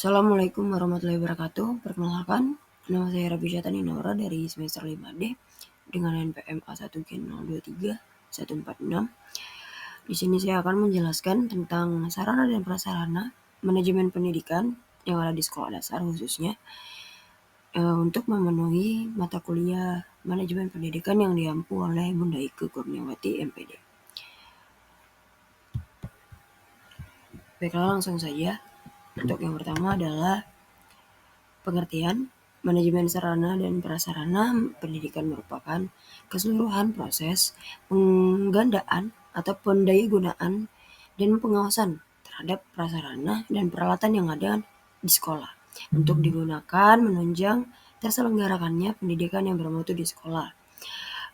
Assalamualaikum warahmatullahi wabarakatuh. Perkenalkan, nama saya Rabi Syatani Nora dari semester 5D dengan NPM A1G023-146. Di sini saya akan menjelaskan tentang sarana dan prasarana manajemen pendidikan yang ada di sekolah dasar khususnya untuk memenuhi mata kuliah manajemen pendidikan yang diampu oleh Bunda Ike Kurniawati MPD. Baiklah, langsung saja. Untuk yang pertama adalah pengertian. Manajemen sarana dan prasarana pendidikan merupakan keseluruhan proses penggandaan atau pendayagunaan dan pengawasan terhadap prasarana dan peralatan yang ada di sekolah untuk digunakan menunjang terselenggarakannya pendidikan yang bermutu di sekolah.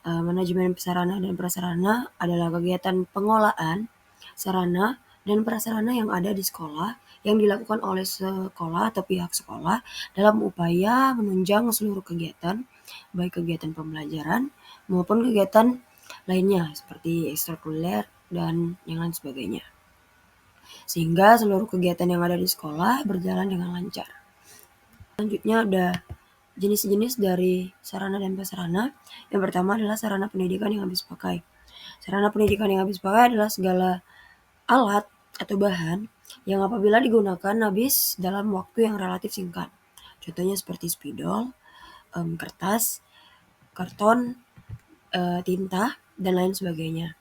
Manajemen sarana dan prasarana adalah kegiatan pengolahan sarana dan prasarana yang ada di sekolah yang dilakukan oleh sekolah atau pihak sekolah dalam upaya menunjang seluruh kegiatan, baik kegiatan pembelajaran maupun kegiatan lainnya seperti ekstrakurikuler dan yang lain sebagainya. Sehingga seluruh kegiatan yang ada di sekolah berjalan dengan lancar. Selanjutnya ada jenis-jenis dari sarana dan prasarana. Yang pertama adalah sarana pendidikan yang habis pakai. Sarana pendidikan yang habis pakai adalah segala alat atau bahan yang apabila digunakan habis dalam waktu yang relatif singkat. Contohnya seperti spidol, kertas, karton, tinta, dan lain sebagainya.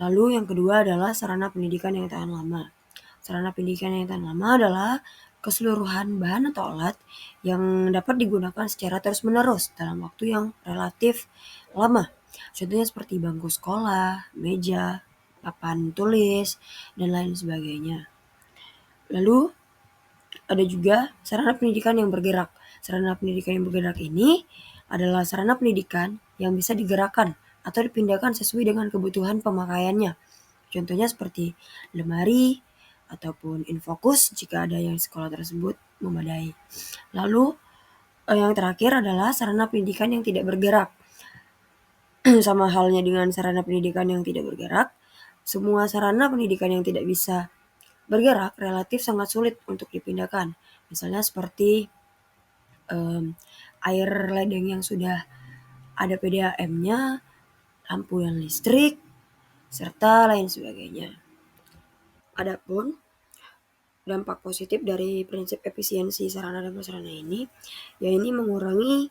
Lalu yang kedua adalah sarana pendidikan yang tahan lama. Sarana pendidikan yang tahan lama adalah keseluruhan bahan atau alat yang dapat digunakan secara terus-menerus dalam waktu yang relatif lama. Contohnya seperti bangku sekolah, meja, papan tulis, dan lain sebagainya. Lalu ada juga sarana pendidikan yang bergerak. Sarana pendidikan yang bergerak ini adalah sarana pendidikan yang bisa digerakkan atau dipindahkan sesuai dengan kebutuhan pemakaiannya. Contohnya seperti lemari ataupun infokus jika ada yang di sekolah tersebut memadai. Lalu yang terakhir adalah sarana pendidikan yang tidak bergerak. Sama halnya dengan sarana pendidikan yang tidak bergerak, semua sarana pendidikan yang tidak bisa bergerak relatif sangat sulit untuk dipindahkan. Misalnya seperti air ledeng yang sudah ada PDAM-nya, lampu yang listrik, serta lain sebagainya. Adapun dampak positif dari prinsip efisiensi sarana dan prasarana ini, yaitu mengurangi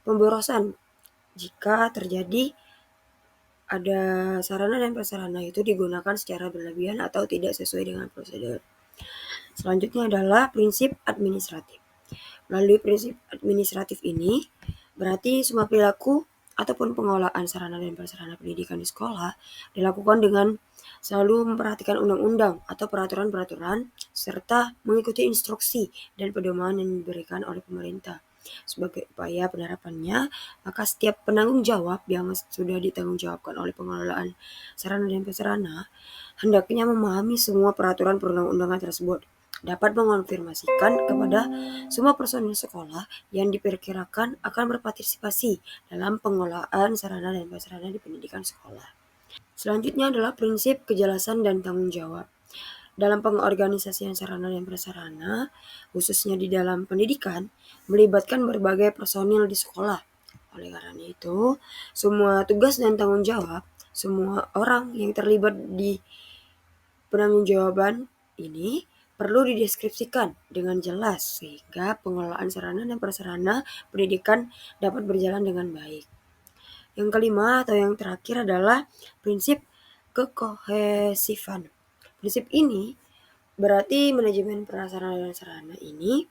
pemborosan jika terjadi ada sarana dan prasarana itu digunakan secara berlebihan atau tidak sesuai dengan prosedur. Selanjutnya adalah prinsip administratif. Melalui prinsip administratif ini, berarti semua perilaku ataupun pengelolaan sarana dan prasarana pendidikan di sekolah dilakukan dengan selalu memperhatikan undang-undang atau peraturan-peraturan serta mengikuti instruksi dan pedoman yang diberikan oleh pemerintah. Sebagai upaya penerapannya, maka setiap penanggung jawab yang sudah ditanggungjawabkan oleh pengelolaan sarana dan prasarana hendaknya memahami semua peraturan perundang-undangan tersebut, dapat mengonfirmasikan kepada semua personil sekolah yang diperkirakan akan berpartisipasi dalam pengelolaan sarana dan prasarana di pendidikan sekolah. Selanjutnya adalah prinsip kejelasan dan tanggung jawab. Dalam pengorganisasian sarana dan prasarana, khususnya di dalam pendidikan, melibatkan berbagai personil di sekolah. Oleh karena itu, semua tugas dan tanggung jawab, semua orang yang terlibat di penanggung-jawaban ini perlu dideskripsikan dengan jelas sehingga pengelolaan sarana dan prasarana pendidikan dapat berjalan dengan baik. Yang kelima atau yang terakhir adalah prinsip kekohesifan. Prinsip ini berarti manajemen prasarana dan sarana ini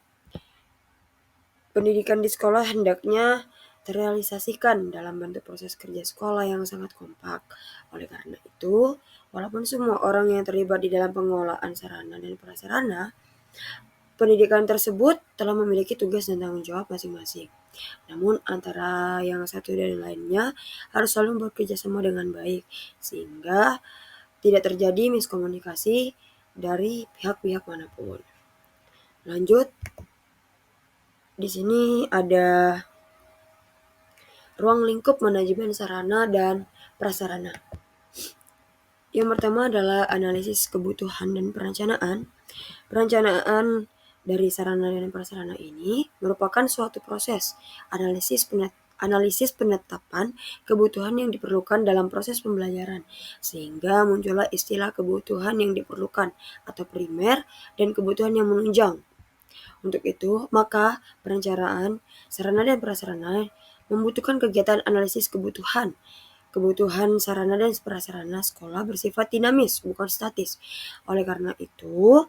pendidikan di sekolah hendaknya terrealisasikan dalam bentuk proses kerja sekolah yang sangat kompak. Oleh karena itu, walaupun semua orang yang terlibat di dalam pengelolaan sarana dan prasarana, pendidikan tersebut telah memiliki tugas dan tanggung jawab masing-masing. Namun antara yang satu dan lainnya harus selalu bekerja sama dengan baik, sehingga tidak terjadi miskomunikasi dari pihak-pihak manapun. Lanjut, di sini ada ruang lingkup manajemen sarana dan prasarana. Yang pertama adalah analisis kebutuhan dan perencanaan. Perencanaan dari sarana dan prasarana ini merupakan suatu proses analisis penetapan kebutuhan yang diperlukan dalam proses pembelajaran, sehingga muncullah istilah kebutuhan yang diperlukan atau primer dan kebutuhan yang menunjang. Untuk itu, maka perencanaan sarana dan prasarana membutuhkan kegiatan analisis kebutuhan. Kebutuhan sarana dan prasarana sekolah bersifat dinamis, bukan statis. Oleh karena itu,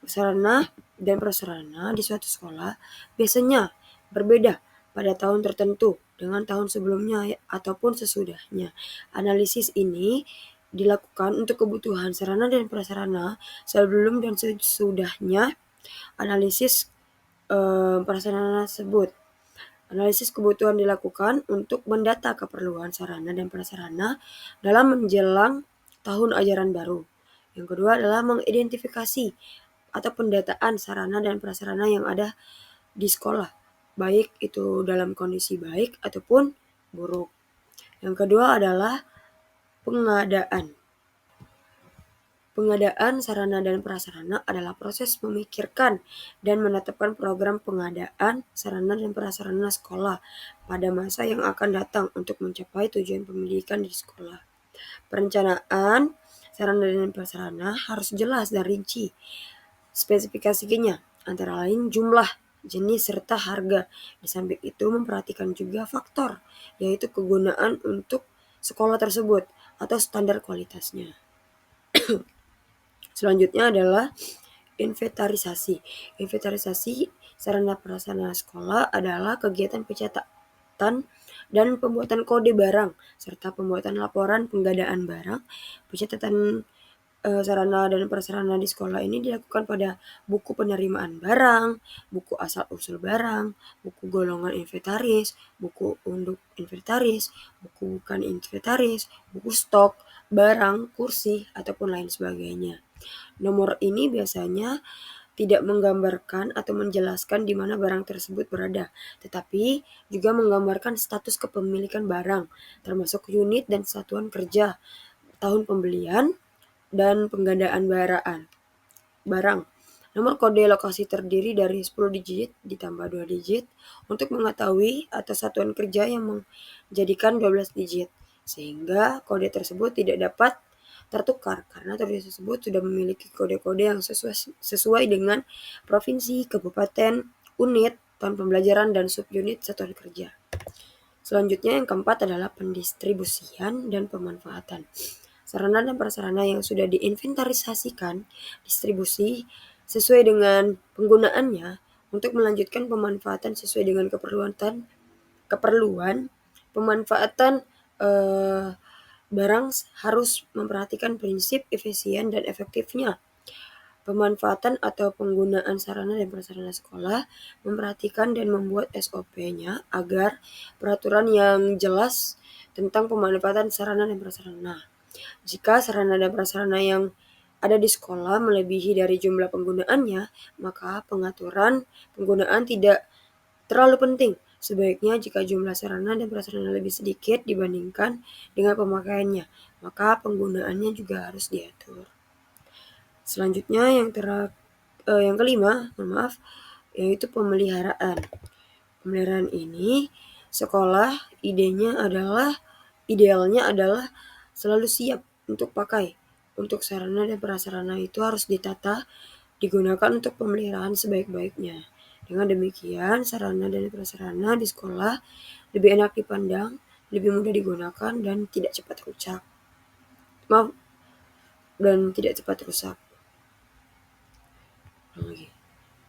sarana dan prasarana di suatu sekolah biasanya berbeda pada tahun tertentu dengan tahun sebelumnya ataupun sesudahnya. Analisis ini dilakukan untuk kebutuhan sarana dan prasarana sebelum dan sesudahnya analisis prasarana tersebut. Analisis kebutuhan dilakukan untuk mendata keperluan sarana dan prasarana dalam menjelang tahun ajaran baru. Yang kedua adalah mengidentifikasi atau pendataan sarana dan prasarana yang ada di sekolah, baik itu dalam kondisi baik ataupun buruk. Yang kedua adalah pengadaan. Pengadaan sarana dan prasarana adalah proses memikirkan dan menetapkan program pengadaan sarana dan prasarana sekolah pada masa yang akan datang untuk mencapai tujuan pendidikan di sekolah. Perencanaan sarana dan prasarana harus jelas dan rinci. Spesifikasinya antara lain jumlah, jenis, serta harga. Di samping itu memperhatikan juga faktor, yaitu kegunaan untuk sekolah tersebut atau standar kualitasnya. Selanjutnya adalah inventarisasi. Inventarisasi sarana prasarana sekolah adalah kegiatan pencatatan dan pembuatan kode barang serta pembuatan laporan pengadaan barang. Pencatatan sarana dan prasarana di sekolah ini dilakukan pada buku penerimaan barang, buku asal-usul barang, buku golongan inventaris, buku unduk inventaris, buku bukan inventaris, buku stok, barang, kursi, ataupun lain sebagainya. Nomor ini biasanya tidak menggambarkan atau menjelaskan di mana barang tersebut berada, tetapi juga menggambarkan status kepemilikan barang, termasuk unit dan satuan kerja, tahun pembelian, dan penggandaan barang. Nomor kode lokasi terdiri dari 10 digit ditambah 2 digit untuk mengetahui atau satuan kerja yang menjadikan 12 digit, sehingga kode tersebut tidak dapat tertukar karena kode tersebut sudah memiliki kode-kode yang sesuai dengan provinsi, kabupaten, unit, tahun pembelajaran, dan subunit satuan kerja. Selanjutnya yang keempat adalah pendistribusian dan pemanfaatan. Sarana dan prasarana yang sudah diinventarisasikan, distribusi sesuai dengan penggunaannya untuk melanjutkan pemanfaatan sesuai dengan keperluan pemanfaatan barang harus memperhatikan prinsip efisien dan efektifnya. Pemanfaatan atau penggunaan sarana dan prasarana sekolah memperhatikan dan membuat SOP-nya agar peraturan yang jelas tentang pemanfaatan sarana dan prasarana. Jika sarana dan prasarana yang ada di sekolah melebihi dari jumlah penggunaannya, maka pengaturan penggunaan tidak terlalu penting. Sebaiknya jika jumlah sarana dan prasarana lebih sedikit dibandingkan dengan pemakaiannya, maka penggunaannya juga harus diatur. Selanjutnya yang kelima, yaitu pemeliharaan. Pemeliharaan ini sekolah idealnya adalah selalu siap untuk pakai. Untuk sarana dan prasarana itu harus ditata, digunakan untuk pemeliharaan sebaik-baiknya. Dengan demikian, sarana dan prasarana di sekolah lebih enak dipandang, lebih mudah digunakan, dan tidak cepat rusak.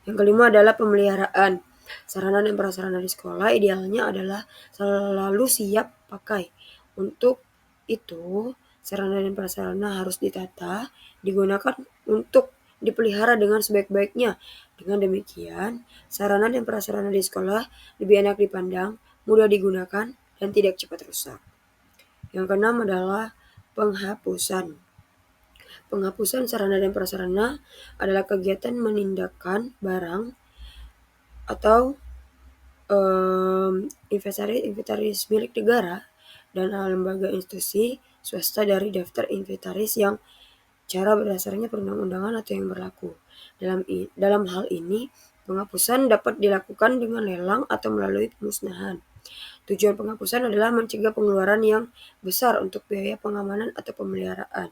Yang kelima adalah pemeliharaan. Sarana dan prasarana di sekolah idealnya adalah selalu siap pakai. Untuk itu, sarana dan prasarana harus ditata, digunakan untuk dipelihara dengan sebaik-baiknya. Dengan demikian, sarana dan prasarana di sekolah lebih enak dipandang, mudah digunakan, dan tidak cepat rusak. Yang keenam adalah penghapusan. Penghapusan sarana dan prasarana adalah kegiatan menindakkan barang atau inventaris milik negara dan lembaga institusi swasta dari daftar inventaris yang cara berdasarnya perundang-undangan atau yang berlaku. Dalam hal ini, Penghapusan dapat dilakukan dengan lelang atau melalui pemusnahan. Tujuan penghapusan adalah mencegah pengeluaran yang besar untuk biaya pengamanan atau pemeliharaan.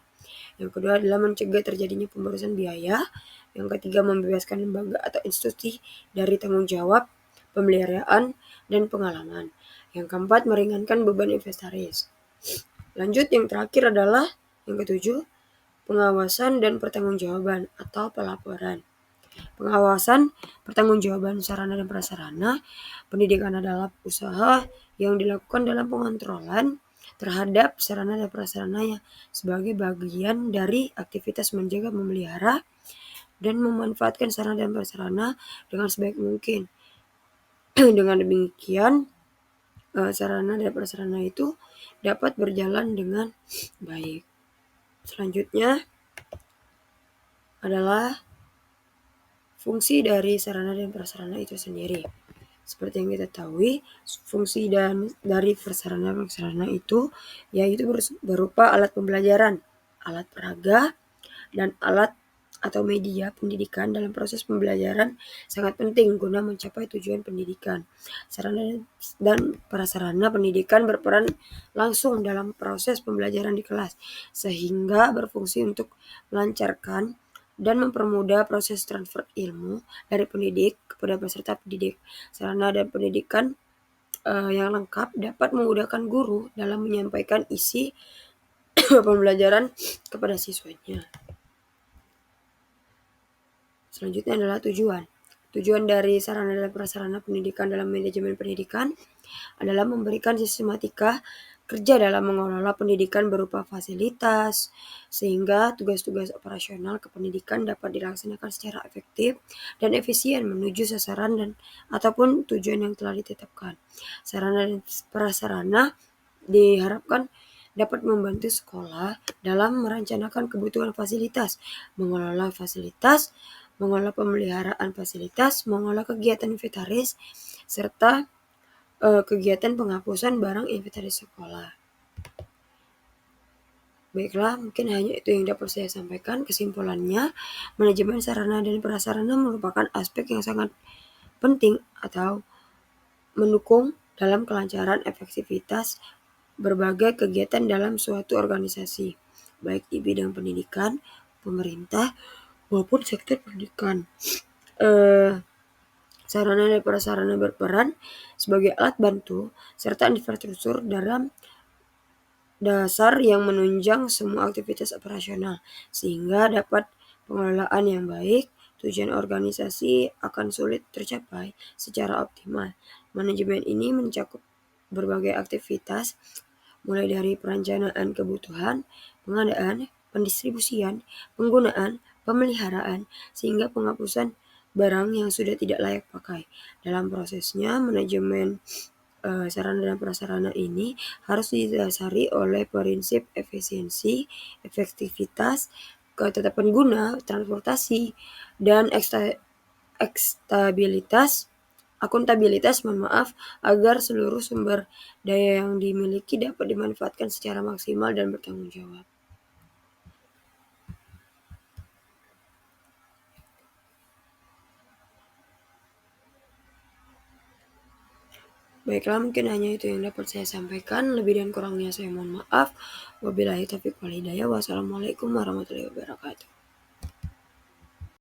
Yang kedua adalah mencegah terjadinya pemborosan biaya. Yang ketiga, membebaskan lembaga atau institusi dari tanggung jawab, pemeliharaan, dan pengalaman. Yang keempat, meringankan beban inventaris. Lanjut, yang terakhir adalah yang ketujuh, pengawasan dan pertanggungjawaban atau pelaporan. Pengawasan, pertanggungjawaban sarana dan prasarana, pendidikan adalah usaha yang dilakukan dalam pengontrolan terhadap sarana dan prasarana yang sebagai bagian dari aktivitas menjaga, memelihara, dan memanfaatkan sarana dan prasarana dengan sebaik mungkin. Dengan demikian, sarana dan prasarana itu dapat berjalan dengan baik. Selanjutnya adalah fungsi dari sarana dan prasarana itu sendiri. Seperti yang kita ketahui, fungsi dari sarana dan prasarana itu yaitu berupa alat pembelajaran, alat peraga, dan alat atau media pendidikan dalam proses pembelajaran sangat penting guna mencapai tujuan pendidikan. Sarana dan prasarana pendidikan berperan langsung dalam proses pembelajaran di kelas, sehingga berfungsi untuk melancarkan dan mempermudah proses transfer ilmu dari pendidik kepada peserta pendidik. Sarana dan pendidikan yang lengkap dapat memudahkan guru dalam menyampaikan isi pembelajaran kepada siswanya. Selanjutnya adalah tujuan. Tujuan dari sarana dan prasarana pendidikan dalam manajemen pendidikan adalah memberikan sistematika kerja dalam mengelola pendidikan berupa fasilitas, sehingga tugas-tugas operasional kependidikan dapat dilaksanakan secara efektif dan efisien menuju sasaran dan ataupun tujuan yang telah ditetapkan. Sarana dan prasarana diharapkan dapat membantu sekolah dalam merencanakan kebutuhan fasilitas, mengelola fasilitas, mengelola pemeliharaan fasilitas, mengelola kegiatan inventaris, serta kegiatan penghapusan barang inventaris sekolah. Baiklah, mungkin hanya itu yang dapat saya sampaikan. Kesimpulannya, manajemen sarana dan prasarana merupakan aspek yang sangat penting atau mendukung dalam kelancaran efektivitas berbagai kegiatan dalam suatu organisasi, baik di bidang pendidikan, pemerintah, maupun sektor pendidikan. Sarana dan prasarana berperan sebagai alat bantu serta infrastruktur dalam dasar yang menunjang semua aktivitas operasional, sehingga dapat pengelolaan yang baik, tujuan organisasi akan sulit tercapai secara optimal. Manajemen ini mencakup berbagai aktivitas, mulai dari perencanaan kebutuhan, pengadaan, pendistribusian, penggunaan, pemeliharaan, sehingga penghapusan barang yang sudah tidak layak pakai. Dalam prosesnya, manajemen sarana dan prasarana ini harus didasari oleh prinsip efisiensi, efektivitas, ketetapan guna, transportasi, dan akuntabilitas, agar seluruh sumber daya yang dimiliki dapat dimanfaatkan secara maksimal dan bertanggung jawab. Baiklah, mungkin hanya itu yang dapat saya sampaikan. Lebih dan kurangnya saya mohon maaf. Wabillahi taufiq wal hidayah. Wassalamualaikum warahmatullahi wabarakatuh.